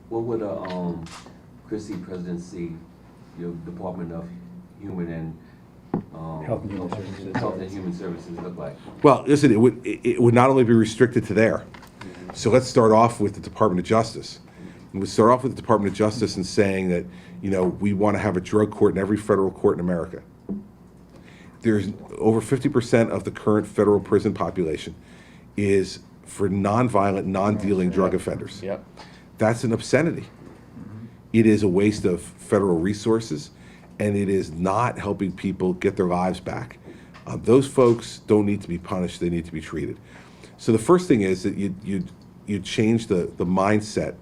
What would a Christie presidency, your Department of Human and Health and Human Services. Health and Human Services look like? Well, listen, it would not only be restricted to there. So let's start off with the Department of Justice. And we start off with the Department of Justice and saying that, we want to have a drug court in every federal court in America. There's over 50% of the current federal prison population is for nonviolent, non-dealing drug offenders. Yep. That's an obscenity. It is a waste of federal resources, and it is not helping people get their lives back. Those folks don't need to be punished, they need to be treated. So the first thing is that you change the mindset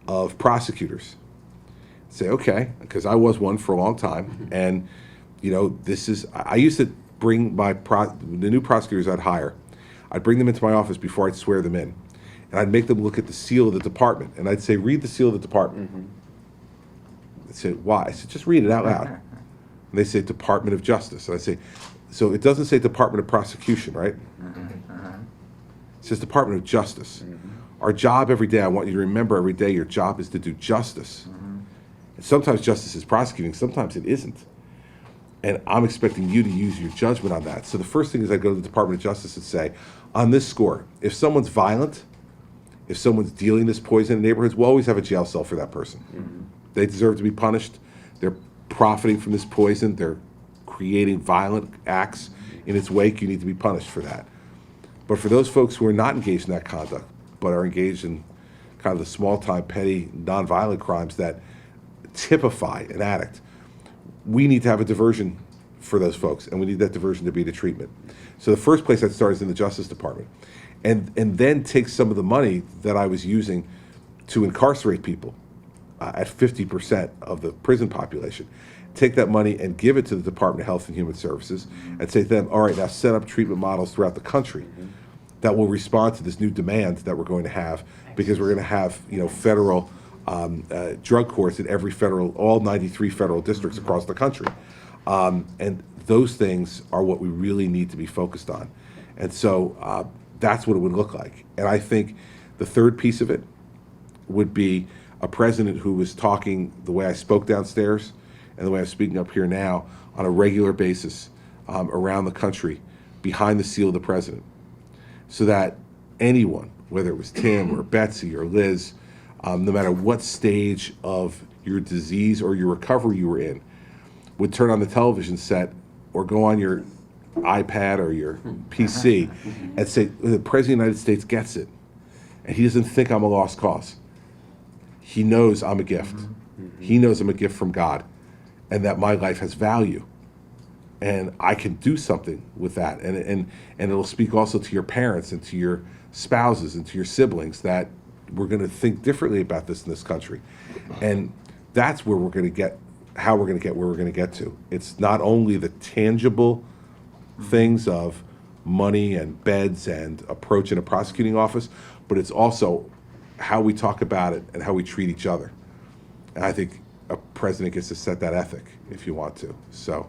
of prosecutors. Say, okay, because I was one for a long time, and I used to bring the new prosecutors I'd hire, I'd bring them into my office before I'd swear them in, and I'd make them look at the seal of the department, and I'd say, read the seal of the department. They'd say, why? I said, just read it out loud. And they say, Department of Justice. And I say, so it doesn't say Department of Prosecution, right? It says Department of Justice. Our job every day, I want you to remember every day, your job is to do justice. And sometimes justice is prosecuting, sometimes it isn't. And I'm expecting you to use your judgment on that. So the first thing is I go to the Department of Justice and say, on this score, if someone's violent, if someone's dealing this poison in neighborhoods, we'll always have a jail cell for that person. They deserve to be punished. They're profiting from this poison. They're creating violent acts in its wake. You need to be punished for that. But for those folks who are not engaged in that conduct, but are engaged in kind of the small-time, petty, nonviolent crimes that typify an addict, we need to have a diversion for those folks, and we need that diversion to be the treatment. So the first place I'd start is in the Justice Department, and then take some of the money that I was using to incarcerate people at 50% of the prison population, take that money and give it to the Department of Health and Human Services and say to them, all right, now set up treatment models throughout the country that will respond to this new demand that we're going to have, because we're going to have federal drug courts in all 93 federal districts across the country. And those things are what we really need to be focused on. And so that's what it would look like. And I think the third piece of it would be a president who was talking the way I spoke downstairs and the way I'm speaking up here now on a regular basis around the country behind the seal of the president, so that anyone, whether it was Tim or Betsy or Liz, no matter what stage of your disease or your recovery you were in, would turn on the television set or go on your iPad or your PC and say, the President of the United States gets it. And he doesn't think I'm a lost cause. He knows I'm a gift. He knows I'm a gift from God, and that my life has value. And I can do something with that. And it'll speak also to your parents and to your spouses and to your siblings that we're going to think differently about this in this country. And that's where we're going to get, how we're going to get where we're going to get to. It's not only the tangible things of money and beds and approach in a prosecuting office, but it's also how we talk about it and how we treat each other. And I think a president gets to set that ethic if you want to. So